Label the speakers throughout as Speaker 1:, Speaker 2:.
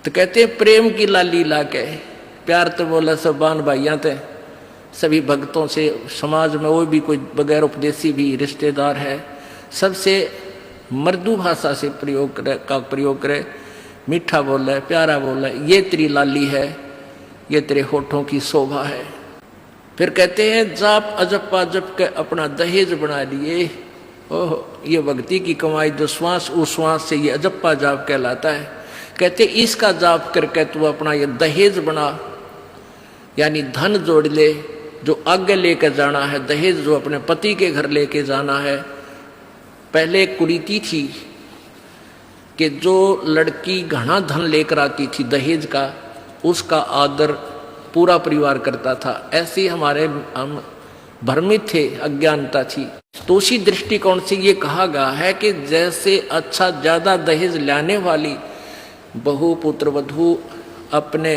Speaker 1: तो कहते हैं प्रेम की लाली ला के, प्यार तो बोला सब बान भाइयाँ थे, सभी भक्तों से, समाज में वो भी कोई बगैर उपदेशी भी रिश्तेदार है, सबसे मृदु भाषा से प्रयोग करे, मीठा बोला है, प्यारा बोला है, ये तेरी लाली है, ये तेरे होठों की शोभा है। फिर कहते हैं जाप अजप्पा जप के अपना दहेज बना लिए। ओह, ये भक्ति की कमाई जो श्वास उश्वास से ये अजप्पा जाप कहलाता है। कहते इसका जाप करके तू अपना ये दहेज बना, यानी धन जोड़ ले जो आगे लेकर जाना है, दहेज जो अपने पति के घर लेके जाना है। पहले कुरीति थी कि जो लड़की घना धन लेकर आती थी दहेज का, उसका आदर पूरा परिवार करता था। ऐसे हमारे हम भ्रमित थे, अज्ञानता थी। तो उसी दृष्टिकोण से ये कहा गया है कि जैसे अच्छा ज्यादा दहेज लाने वाली बहु पुत्र वधू अपने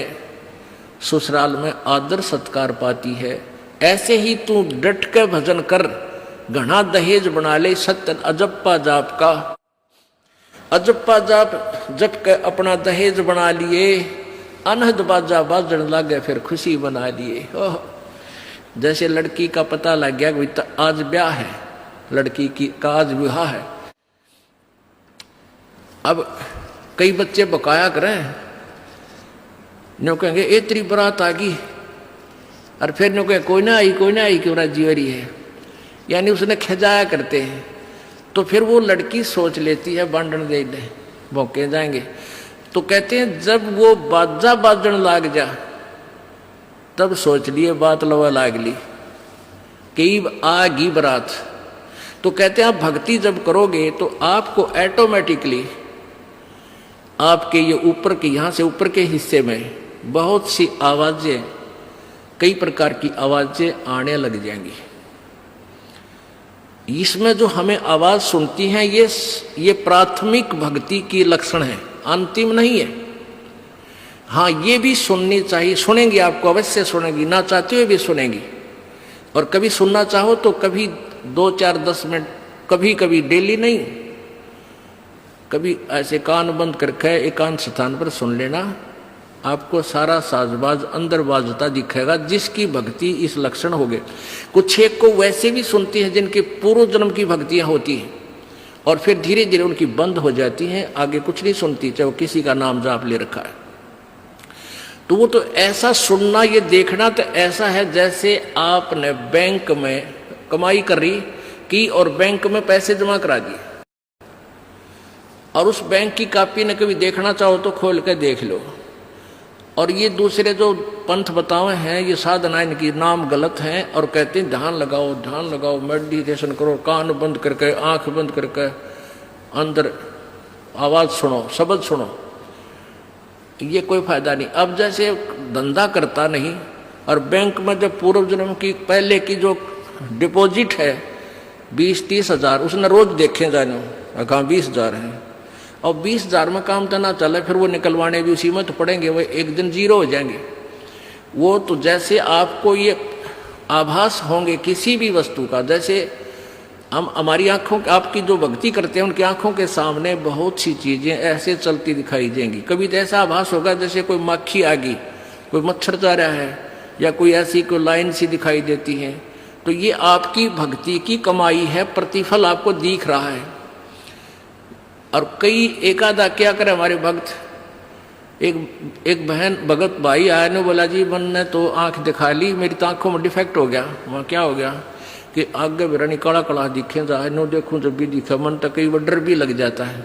Speaker 1: ससुराल में आदर सत्कार पाती है, ऐसे ही तू डट के भजन कर, घना दहेज बना ले सत्य अजप्पा जाप का। अजप्पा जाप जप के अपना दहेज बना लिए, अनहद बाजा बाजन लागे फिर खुशी बना लिए। ओह, जैसे लड़की का पता लग गया कि आज ब्याह है, लड़की की का आज विवाह है। अब कई बच्चे बकाया करें, न्यों कहेंगे ए तेरी बारात आ गई, और फिर न्यों कहे कोई ना आई क्यों राजी हो रही है, यानी उसने खिजाया करते हैं। तो फिर वो लड़की सोच लेती है बांधन दे ले, भौंके जाएंगे। तो कहते हैं जब वो बाजा बाजन लाग जा, तब सोच लिए बात लवा लाग ली कि आगी बरात। तो कहते हैं आप भक्ति जब करोगे तो आपको ऑटोमेटिकली आपके ये ऊपर के, यहाँ से ऊपर के हिस्से में बहुत सी आवाजें, कई प्रकार की आवाजें आने लग जाएंगी। इसमें जो हमें आवाज सुनती हैं ये प्राथमिक भक्ति की लक्षण है, अंतिम नहीं है। हाँ, ये भी सुननी चाहिए, सुनेंगी, आपको अवश्य सुनेंगी, ना चाहते हुए भी सुनेंगी। और कभी सुनना चाहो तो कभी 2, 4, 10 मिनट, कभी कभी डेली नहीं, कभी ऐसे कान बंद करके एकांत स्थान पर सुन लेना, आपको सारा साजबाज अंदर बाजता दिखेगा, जिसकी भक्ति इस लक्षण हो गए। कुछ एक को वैसे भी सुनती है जिनके पूर्व जन्म की भक्तियां होती हैं, और फिर धीरे धीरे उनकी बंद हो जाती हैं, आगे कुछ नहीं सुनती, चाहे वो किसी का नाम जाप ले रखा है। तो वो तो ऐसा सुनना, ये देखना तो ऐसा है जैसे आपने बैंक में कमाई करी की और बैंक में पैसे जमा करा दिए, और उस बैंक की कॉपी ने कभी देखना चाहो तो खोल के देख लो। और ये दूसरे जो पंथ बतावे हैं, ये साधना इनकी नाम गलत हैं, और कहते हैं ध्यान लगाओ, मेडिटेशन करो, कान बंद करके, आंख बंद करके, अंदर आवाज सुनो, शब्द सुनो, ये कोई फायदा नहीं। अब जैसे धंधा करता नहीं, और बैंक में जब पूर्व जन्म की पहले की जो डिपॉजिट है 20-30 हजार, उसने रोज देखे जाने, कहा 20,000 है, और 20,000 में काम तो ना चले, फिर वो निकलवाने भी उसी में तो पड़ेंगे, वो एक दिन जीरो हो जाएंगे। वो तो जैसे आपको ये आभास होंगे किसी भी वस्तु का, जैसे हम हमारी आंखों, आपकी जो भक्ति करते हैं उनकी आंखों के सामने बहुत सी चीजें ऐसे चलती दिखाई देंगी। कभी तो ऐसा आभास होगा जैसे कोई मक्खी आ गई, कोई मच्छर जा रहा है, या कोई ऐसी कोई लाइन सी दिखाई देती है। तो ये आपकी भक्ति की कमाई है, प्रतिफल आपको दिख रहा है। और कई एकादा क्या करे हमारे भक्त, एक बहन भगत भाई आया ने बोला जी मैंने तो आंख दिखा ली, मेरी तो आंखों में डिफेक्ट हो गया। वहाँ क्या हो गया कि आगे बिरानी काला काला दिखे जा, नो देखूं जब भी दिखा, मन तक कई बार डर भी लग जाता है।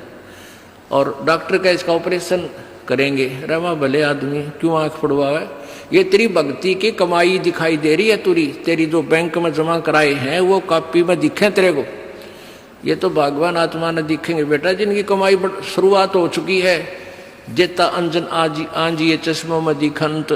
Speaker 1: और डॉक्टर का इसका ऑपरेशन करेंगे, रमा भले आदमी क्यों आंख पड़वावे, ये तेरी भक्ति की कमाई दिखाई दे रही है, तेरी जो बैंक में जमा कराए हैं वो कॉपी में दिखे तेरे को, ये तो भगवान आत्मा ने दिखेंगे बेटा, जिनकी कमाई शुरुआत हो चुकी है। जेता अंजन आंजी ये चश्मों में दिखंत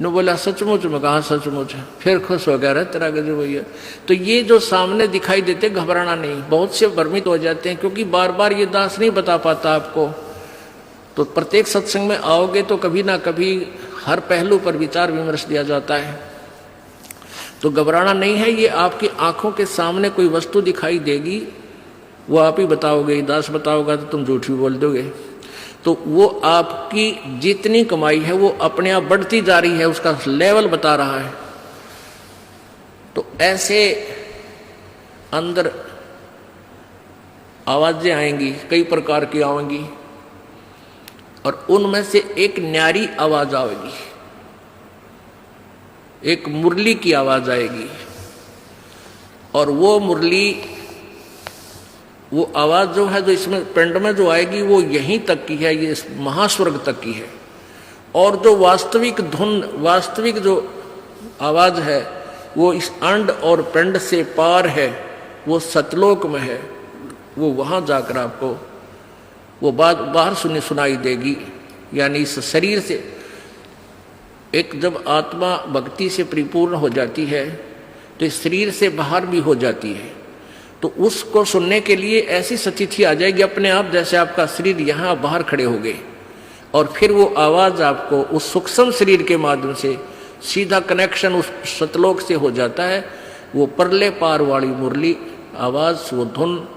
Speaker 1: न बोला सचमुच में, कहा सचमुच, फिर खुश हो गया रहा तेरा गजब भैया। तो ये जो सामने दिखाई देते घबराना नहीं, बहुत से भ्रमित हो जाते हैं, क्योंकि बार बार ये दास नहीं बता पाता आपको। तो प्रत्येक सत्संग में आओगे तो कभी ना कभी हर पहलू पर विचार विमर्श दिया जाता है। तो घबराना नहीं है, ये आपकी आंखों के सामने कोई वस्तु दिखाई देगी, वो आप ही बताओगे, दास बताओगा तो तुम झूठ भी बोल दोगे। तो वो आपकी जितनी कमाई है वो अपने आप बढ़ती जा रही है, उसका लेवल बता रहा है। तो ऐसे अंदर आवाजें आएंगी, कई प्रकार की आएंगी, और उनमें से एक न्यारी आवाज आएगी, एक मुरली की आवाज आएगी। और वो मुरली, वो आवाज जो है, जो इसमें पिंड में जो आएगी, वो यहीं तक की है, ये महास्वर्ग तक की है। और जो वास्तविक धुन, वास्तविक जो आवाज है, वो इस अंड और पिंड से पार है, वो सतलोक में है। वो वहां जाकर आपको वो बात बाहर सुनाई देगी। यानी इस शरीर से एक जब आत्मा भक्ति से परिपूर्ण हो जाती है तो इस शरीर से बाहर भी हो जाती है। तो उसको सुनने के लिए ऐसी स्थिति आ जाएगी अपने आप, जैसे आपका शरीर यहाँ बाहर खड़े हो गए, और फिर वो आवाज आपको उस सूक्ष्म शरीर के माध्यम से सीधा कनेक्शन उस सतलोक से हो जाता है। वो परले पार वाली मुरली आवाज, वो धुन,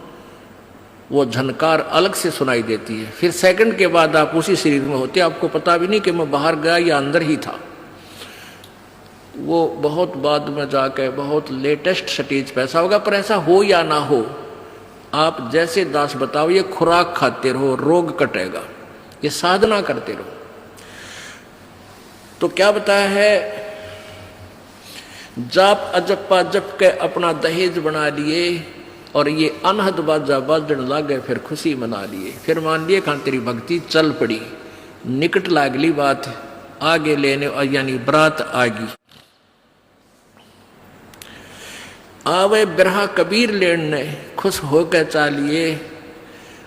Speaker 1: वो झनकार अलग से सुनाई देती है। फिर सेकंड के बाद आप उसी शरीर में होते, आपको पता भी नहीं कि मैं बाहर गया या अंदर ही था। वो बहुत बाद में जाके बहुत लेटेस्ट स्टेज पे ऐसा होगा। पर ऐसा हो या ना हो, आप जैसे दास बताओ, ये खुराक खाते रहो, रोग कटेगा, ये साधना करते रहो। तो क्या बताया है, जाप अजप्पा जप के अपना दहेज बना लिए, और ये अनहद बाजा बाजन लागे, फिर खुशी मना लिए। फिर मान लिए खान तेरी भक्ति चल पड़ी, निकट लागली बात आगे लेने, यानी बरात आगी। आवे बिरहा कबीर लेने, खुश होकर चालिए,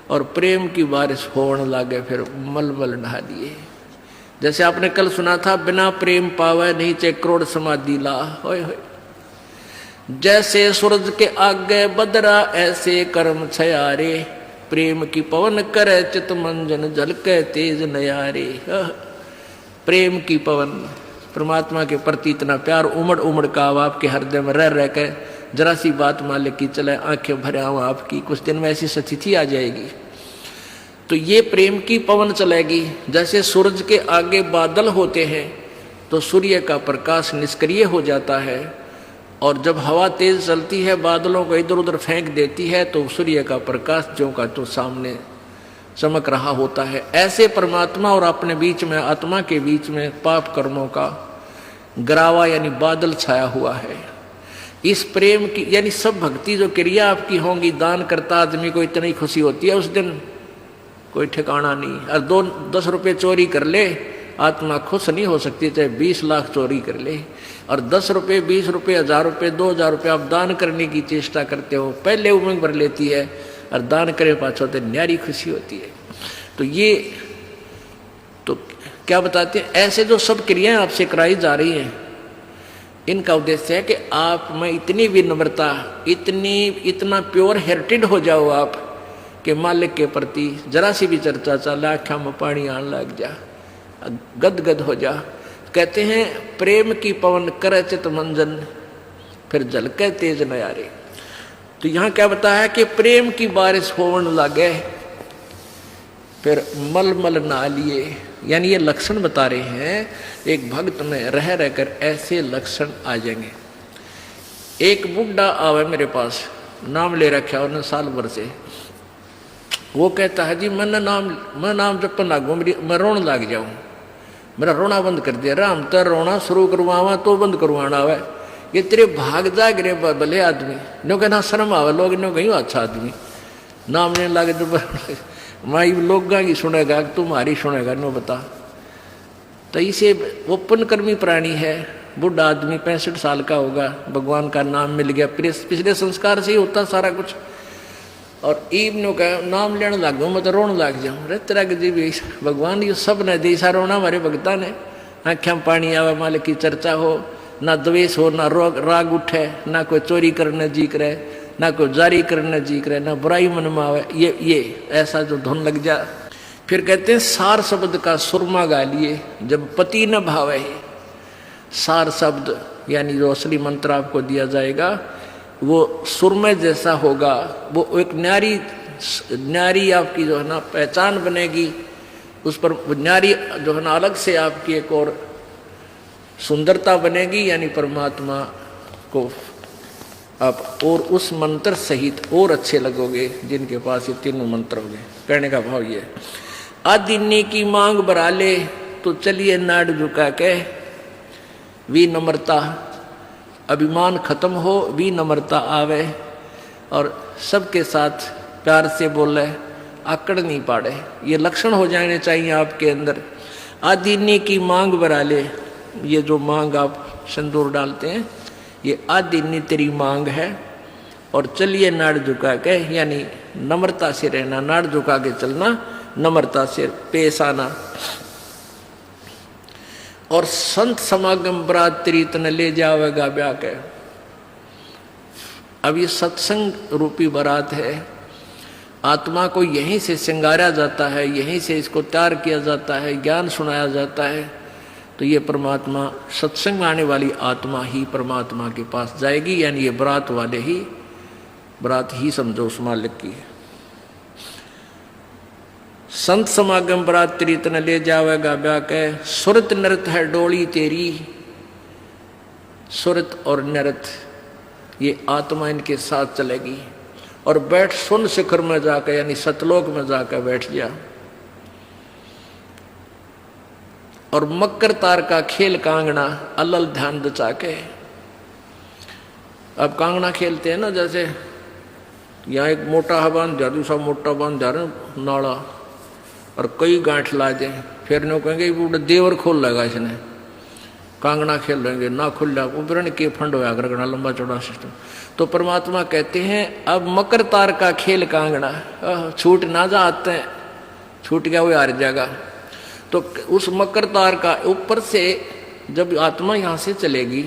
Speaker 1: और प्रेम की बारिश होने लागे, फिर मलमल नहा लिए। जैसे आपने कल सुना था, बिना प्रेम पावे नहीं चे करोड़ समाधि ला। होय होय। जैसे सूरज के आगे बदरा, ऐसे कर्म छयारे, प्रेम की पवन करे चित मंजन, झलके तेज नयारे। प्रेम की पवन, परमात्मा के प्रति इतना प्यार उमड़ उमड़ का आपके हृदय में रह रह के, जरा सी बात मालिक की चले, आंखें भरे आऊं आपकी, कुछ दिन में ऐसी स्थिति आ जाएगी। तो ये प्रेम की पवन चलेगी। जैसे सूरज के आगे बादल होते हैं तो सूर्य का प्रकाश निष्क्रिय हो जाता है, और जब हवा तेज चलती है, बादलों को इधर उधर फेंक देती है, तो सूर्य का प्रकाश जो का तो सामने चमक रहा होता है। ऐसे परमात्मा और अपने बीच में, आत्मा के बीच में पाप कर्मों का गरावा यानी बादल छाया हुआ है। इस प्रेम की, यानी सब भक्ति जो क्रिया आपकी होंगी, दान करता आदमी को इतनी खुशी होती है उस दिन, कोई ठिकाना नहीं। और 10 रुपये चोरी कर ले, आत्मा खुश नहीं हो सकती, चाहे 20 लाख चोरी कर ले। और 10 रुपये, 20 रुपये, 1000 रुपये, 2000 रुपये आप दान करने की चेष्टा करते हो, पहले उमंग भर लेती है, और दान करे पाछो तो न्यारी खुशी होती है। तो ये तो क्या बताते हैं, ऐसे जो सब क्रियाएं आपसे कराई जा रही हैं, इनका उद्देश्य है कि आप में इतनी विनम्रता, इतना प्योर हार्टेड हो जाओ आप कि मालिक के प्रति जरा सी भी चर्चा चले, आँखों में पानी आने लग जा, गदगद हो जा। कहते हैं प्रेम की पवन करे चित मंजन, फिर झलके तेज नयारे। तो यहाँ क्या बताया कि प्रेम की बारिश होने लगे, फिर मलमल नहा लिए। यानी ये लक्षण बता रहे हैं, एक भक्त में रह रहकर ऐसे लक्षण आ जाएंगे। एक बुढ़ा आवे मेरे पास, नाम ले रखा उन्होंने साल भर से। वो कहता है जी मैं नाम जपन लागू, मैं रोने लग जाऊं, मेरा रोना बंद कर दिया। राम तो रोना शुरू करवावा तो बंद करवाना आवे, ये तेरे भाग जाग रे भले आदमी। नो कहना शर्म आवे, लोग नो कहीं अच्छा आदमी नाम लेने लगे तो माई लोग की सुनेगा, तुम्हारी सुनेगा, नो बता। तो इसे वो पुण्यकर्मी प्राणी है, बुढ़ा आदमी 65 साल का होगा, भगवान का नाम मिल गया, पिछले संस्कार से ही होता सारा कुछ। और ईब का नाम लेने लग गया, मैं तो रोने लग जाऊँ। अरे तेरा जी भी भगवान ये सब ने जैसा रोना हमारे भगता ने, आँखें में पानी आवे, मालिक की चर्चा हो, ना द्वेष हो, ना राग उठे, ना कोई चोरी करने जी करे, ना कोई जारी करने जी करे, ना बुराई मन में आवे, ये ऐसा जो धुन लग जा। फिर कहते हैं सार शब्द का सुरमा गा लिए, जब पति न भावे। सार शब्द यानी जो असली मंत्र आपको दिया जाएगा वो सुरमे जैसा होगा, वो एक न्यारी आपकी जो है ना पहचान बनेगी, उस पर न्यारी जो है ना अलग से आपकी एक और सुंदरता बनेगी, यानी परमात्मा को आप और उस मंत्र सहित और अच्छे लगोगे जिनके पास ये तीनों मंत्र होंगे। कहने का भाव ये, आदिन्नी की मांग बरा ले तो चलिए नाड़ झुका के, विनम्रता अभिमान खत्म हो, विनम्रता आवे और सबके साथ प्यार से बोले, आकड़ नहीं पाड़े, ये लक्षण हो जाने चाहिए आपके अंदर। आदिन्नी की मांग बरा ले, ये जो मांग आप सिंदूर डालते हैं ये आदिन्नी तेरी मांग है, और चलिए नाड़ झुका के, यानी नम्रता से रहना, नाड़ झुका के चलना, नम्रता से पेश आना। और संत समागम बरात तेरी तन ले जावेगा ब्याह के। अब ये सत्संग रूपी बरात है, आत्मा को यहीं से श्रृंगारा जाता है, यहीं से इसको तैयार किया जाता है, ज्ञान सुनाया जाता है। तो ये परमात्मा सत्संग में आने वाली आत्मा ही परमात्मा के पास जाएगी, यानी ये बरात वाले ही, बरात ही समझो उस मालिक की है। संत समागम बरात तेरी तन ले जावेगा ब्याह के, सुरत नृत है डोली तेरी। सुरत और नृत ये आत्मा इनके साथ चलेगी, और बैठ सुन शिखर में जाकर, यानी सतलोक में जाकर बैठ जा। और मकर तार का खेल कांगना अलल ध्यान दचा के। अब कांगना खेलते हैं ना, जैसे यहाँ एक मोटा बांध दिया, दूसरा मोटा बांध दिया नाड़ा, और कई गांठ ला दे, फिर नो कहेंगे वो देवर खोल लेगा इसने, कांगना खेल लेंगे ना खुल जा, उपरण के फंड होया करना लंबा चौड़ा सिस्टम। तो परमात्मा कहते हैं अब मकर तार का खेल कांगना, छूट ना जाते हैं, छूट गया वो हार जाएगा। तो उस मकर तार का ऊपर से जब आत्मा यहाँ से चलेगी